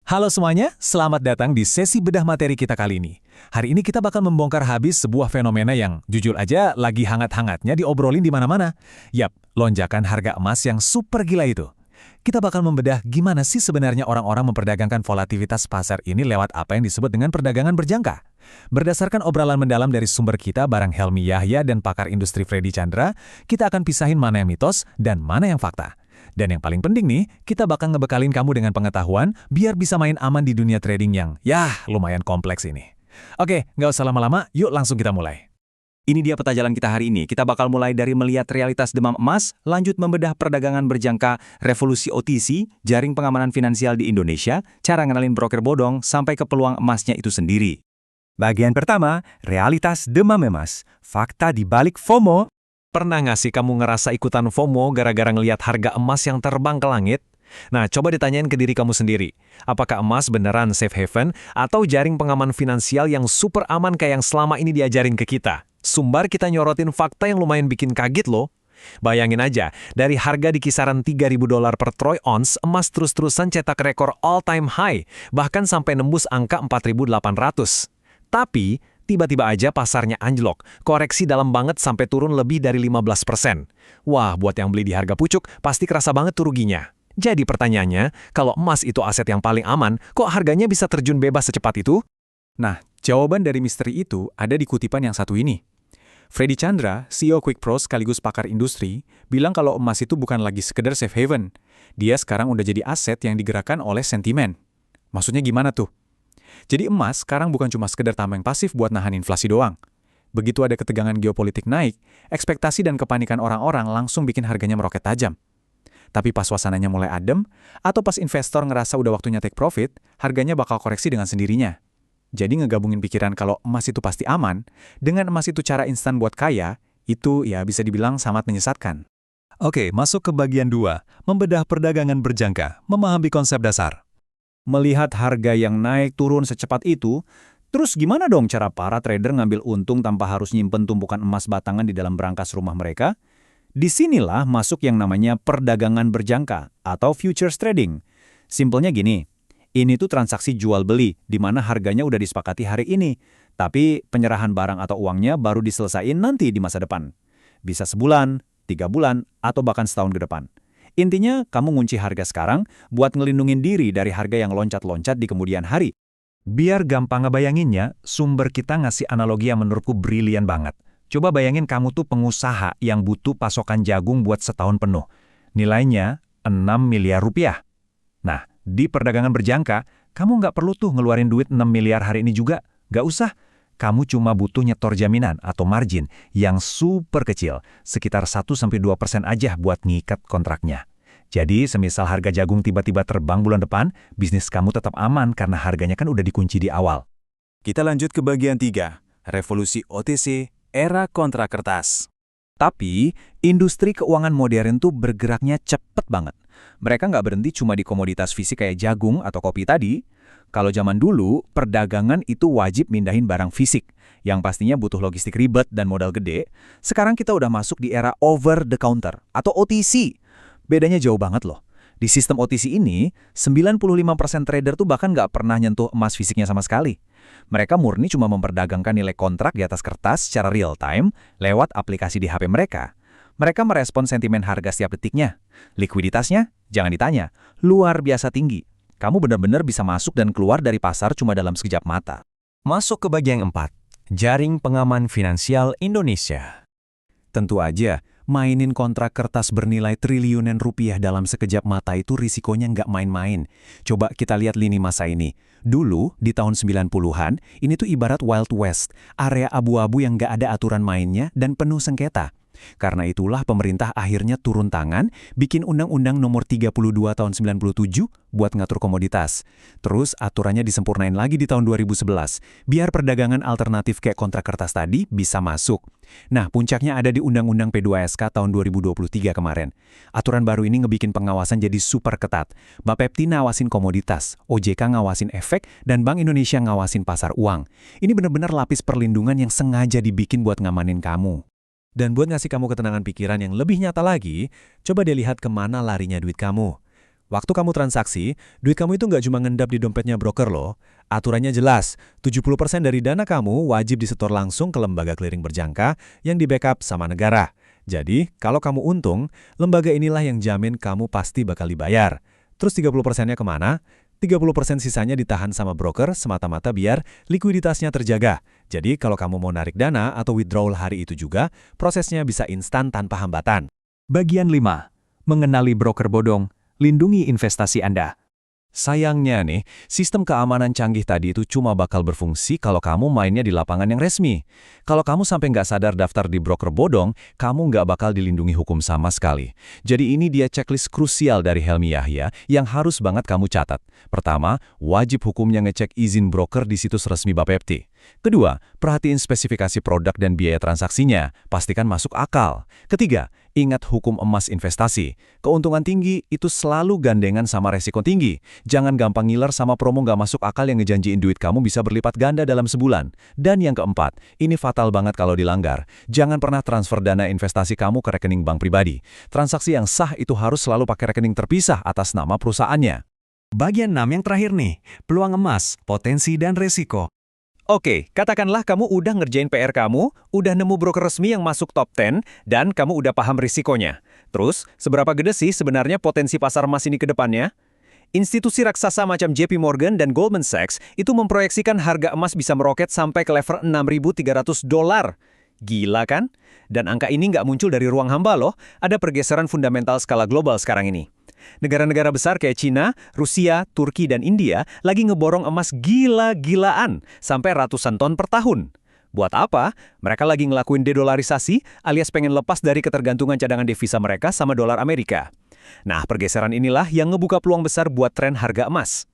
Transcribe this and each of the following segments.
Halo semuanya, selamat datang di sesi bedah materi kita kali ini. Hari ini kita bakal membongkar habis sebuah fenomena yang jujur aja lagi hangat-hangatnya diobrolin di mana-mana. Yap, lonjakan harga emas yang super gila itu. Kita bakal membedah gimana sih sebenarnya orang-orang memperdagangkan volatilitas pasar ini lewat apa yang disebut dengan perdagangan berjangka. Berdasarkan obrolan mendalam dari sumber kita bareng Helmi Yahya dan pakar industri Freddy Chandra, kita akan pisahin mana yang mitos dan mana yang fakta. Dan yang paling penting nih, kita bakal ngebekalin kamu dengan pengetahuan biar bisa main aman di dunia trading yang, lumayan kompleks ini. Oke, nggak usah lama-lama, yuk langsung kita mulai. Ini dia peta jalan kita hari ini. Kita bakal mulai dari melihat realitas demam emas, lanjut membedah perdagangan berjangka, revolusi OTC, jaring pengamanan finansial di Indonesia, cara ngenalin broker bodong, sampai ke peluang emasnya itu sendiri. Bagian pertama, realitas demam emas, fakta di balik FOMO. Pernah nggak sih kamu ngerasa ikutan FOMO gara-gara ngelihat harga emas yang terbang ke langit? Nah, coba ditanyain ke diri kamu sendiri. Apakah emas beneran safe haven atau jaring pengaman finansial yang super aman kayak yang selama ini diajarin ke kita? Sumbar kita nyorotin fakta yang lumayan bikin kaget loh. Bayangin aja, dari harga di kisaran $3.000 per troy ounce, emas terus-terusan cetak rekor all-time high, bahkan sampai nembus angka 4.800. Tapi, tiba-tiba aja pasarnya anjlok, koreksi dalam banget sampai turun lebih dari 15%. Wah, buat yang beli di harga pucuk, pasti kerasa banget tuh ruginya. Jadi pertanyaannya, kalau emas itu aset yang paling aman, kok harganya bisa terjun bebas secepat itu? Nah, jawaban dari misteri itu ada di kutipan yang satu ini. Freddy Chandra, CEO QuickPro sekaligus pakar industri, bilang kalau emas itu bukan lagi sekedar safe haven. Dia sekarang udah jadi aset yang digerakkan oleh sentimen. Maksudnya gimana tuh? Jadi emas sekarang bukan cuma sekedar tameng pasif buat nahan inflasi doang. Begitu ada ketegangan geopolitik naik, ekspektasi dan kepanikan orang-orang langsung bikin harganya meroket tajam. Tapi pas suasananya mulai adem, atau pas investor ngerasa udah waktunya take profit, harganya bakal koreksi dengan sendirinya. Jadi ngegabungin pikiran kalau emas itu pasti aman, dengan emas itu cara instan buat kaya, itu ya bisa dibilang sangat menyesatkan. Oke, masuk ke bagian 2, membedah perdagangan berjangka, memahami konsep dasar. Melihat harga yang naik turun secepat itu, terus gimana dong cara para trader ngambil untung tanpa harus nyimpen tumpukan emas batangan di dalam brankas rumah mereka? Disinilah masuk yang namanya perdagangan berjangka atau futures trading. Simpelnya gini, ini tuh transaksi jual-beli di mana harganya udah disepakati hari ini, tapi penyerahan barang atau uangnya baru diselesain nanti di masa depan. Bisa sebulan, 3 bulan, atau bahkan setahun ke depan. Intinya, kamu ngunci harga sekarang buat ngelindungin diri dari harga yang loncat-loncat di kemudian hari. Biar gampang ngebayanginnya, sumber kita ngasih analogi yang menurutku brilian banget. Coba bayangin kamu tuh pengusaha yang butuh pasokan jagung buat setahun penuh. Nilainya 6 miliar rupiah. Nah, di perdagangan berjangka, kamu nggak perlu tuh ngeluarin duit 6 miliar hari ini juga. Nggak usah. Kamu cuma butuh nyetor jaminan atau margin yang super kecil, sekitar 1-2% aja buat ngikat kontraknya. Jadi, semisal harga jagung tiba-tiba terbang bulan depan, bisnis kamu tetap aman karena harganya kan udah dikunci di awal. Kita lanjut ke bagian 3, revolusi OTC, era kontrak kertas. Tapi, industri keuangan modern tuh bergeraknya cepet banget. Mereka nggak berhenti cuma di komoditas fisik kayak jagung atau kopi tadi. Kalau zaman dulu, perdagangan itu wajib mindahin barang fisik, yang pastinya butuh logistik ribet dan modal gede. Sekarang kita udah masuk di era over the counter atau OTC. Bedanya jauh banget loh. Di sistem OTC ini, 95% trader tuh bahkan nggak pernah nyentuh emas fisiknya sama sekali. Mereka murni cuma memperdagangkan nilai kontrak di atas kertas secara real time lewat aplikasi di HP mereka. Mereka merespon sentimen harga setiap detiknya. Likuiditasnya, jangan ditanya, luar biasa tinggi. Kamu benar-benar bisa masuk dan keluar dari pasar cuma dalam sekejap mata. Masuk ke bagian 4, jaring pengaman finansial Indonesia. Tentu aja, mainin kontrak kertas bernilai triliunan rupiah dalam sekejap mata itu risikonya nggak main-main. Coba kita lihat lini masa ini. Dulu, di tahun 90-an, ini tuh ibarat Wild West, area abu-abu yang nggak ada aturan mainnya dan penuh sengketa. Karena itulah pemerintah akhirnya turun tangan, bikin Undang-Undang Nomor 32 tahun 97 buat ngatur komoditas. Terus aturannya disempurnain lagi di tahun 2011, biar perdagangan alternatif kayak kontrak kertas tadi bisa masuk. Nah, puncaknya ada di Undang-Undang P2SK tahun 2023 kemarin. Aturan baru ini ngebikin pengawasan jadi super ketat. Bapepti ngawasin komoditas, OJK ngawasin efek, dan Bank Indonesia ngawasin pasar uang. Ini benar-benar lapis perlindungan yang sengaja dibikin buat ngamanin kamu. Dan buat ngasih kamu ketenangan pikiran yang lebih nyata lagi, coba deh lihat kemana larinya duit kamu. Waktu kamu transaksi, duit kamu itu nggak cuma ngendap di dompetnya broker loh. Aturannya jelas, 70% dari dana kamu wajib disetor langsung ke lembaga clearing berjangka yang di-backup sama negara. Jadi, kalau kamu untung, lembaga inilah yang jamin kamu pasti bakal dibayar. Terus 30%-nya kemana? 30% sisanya ditahan sama broker semata-mata biar likuiditasnya terjaga. Jadi, kalau kamu mau narik dana atau withdrawal hari itu juga, prosesnya bisa instan tanpa hambatan. Bagian 5. Mengenali broker bodong. Lindungi investasi Anda. Sayangnya nih, sistem keamanan canggih tadi itu cuma bakal berfungsi kalau kamu mainnya di lapangan yang resmi. Kalau kamu sampai nggak sadar daftar di broker bodong, kamu nggak bakal dilindungi hukum sama sekali. Jadi ini dia checklist krusial dari Helmi Yahya yang harus banget kamu catat. Pertama, wajib hukumnya ngecek izin broker di situs resmi Bapepti. Kedua, perhatiin spesifikasi produk dan biaya transaksinya, pastikan masuk akal. Ketiga, ingat hukum emas investasi. Keuntungan tinggi itu selalu gandengan sama resiko tinggi. Jangan gampang ngiler sama promo nggak masuk akal yang ngejanjiin duit kamu bisa berlipat ganda dalam sebulan. Dan yang keempat, ini fatal banget kalau dilanggar. Jangan pernah transfer dana investasi kamu ke rekening bank pribadi. Transaksi yang sah itu harus selalu pakai rekening terpisah atas nama perusahaannya. Bagian 6 yang terakhir nih, peluang emas, potensi dan resiko. Oke, katakanlah kamu udah ngerjain PR kamu, udah nemu broker resmi yang masuk top 10, dan kamu udah paham risikonya. Terus, seberapa gede sih sebenarnya potensi pasar emas ini ke depannya? Institusi raksasa macam JP Morgan dan Goldman Sachs itu memproyeksikan harga emas bisa meroket sampai ke level $6.300. Gila kan? Dan angka ini nggak muncul dari ruang hamba loh, ada pergeseran fundamental skala global sekarang ini. Negara-negara besar kayak China, Rusia, Turki, dan India lagi ngeborong emas gila-gilaan sampai ratusan ton per tahun. Buat apa? Mereka lagi ngelakuin dedolarisasi alias pengen lepas dari ketergantungan cadangan devisa mereka sama dolar Amerika. Nah, pergeseran inilah yang ngebuka peluang besar buat tren harga emas.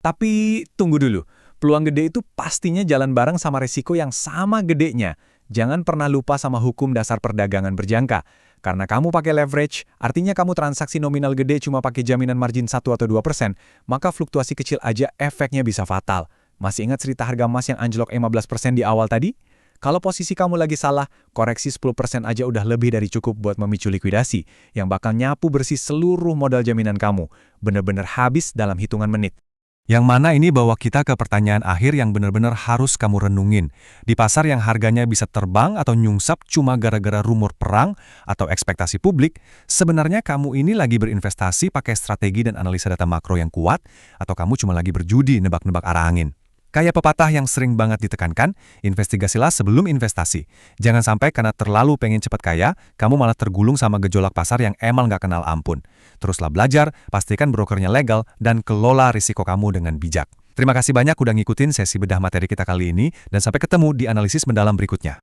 Tapi tunggu dulu, peluang gede itu pastinya jalan bareng sama resiko yang sama gedenya. Jangan pernah lupa sama hukum dasar perdagangan berjangka. Karena kamu pakai leverage, artinya kamu transaksi nominal gede cuma pakai jaminan margin 1 atau 2%, maka fluktuasi kecil aja efeknya bisa fatal. Masih ingat cerita harga emas yang anjlok 15% di awal tadi? Kalau posisi kamu lagi salah, koreksi 10% aja udah lebih dari cukup buat memicu likuidasi, yang bakal nyapu bersih seluruh modal jaminan kamu. Bener-bener habis dalam hitungan menit. Yang mana ini bawa kita ke pertanyaan akhir yang benar-benar harus kamu renungin. Di pasar yang harganya bisa terbang atau nyungsap cuma gara-gara rumor perang atau ekspektasi publik, sebenarnya kamu ini lagi berinvestasi pakai strategi dan analisa data makro yang kuat, atau kamu cuma lagi berjudi nebak-nebak arah angin. Kayak pepatah yang sering banget ditekankan, investigasilah sebelum investasi. Jangan sampai karena terlalu pengen cepat kaya, kamu malah tergulung sama gejolak pasar yang emang nggak kenal ampun. Teruslah belajar, pastikan brokernya legal, dan kelola risiko kamu dengan bijak. Terima kasih banyak udah ngikutin sesi bedah materi kita kali ini, dan sampai ketemu di analisis mendalam berikutnya.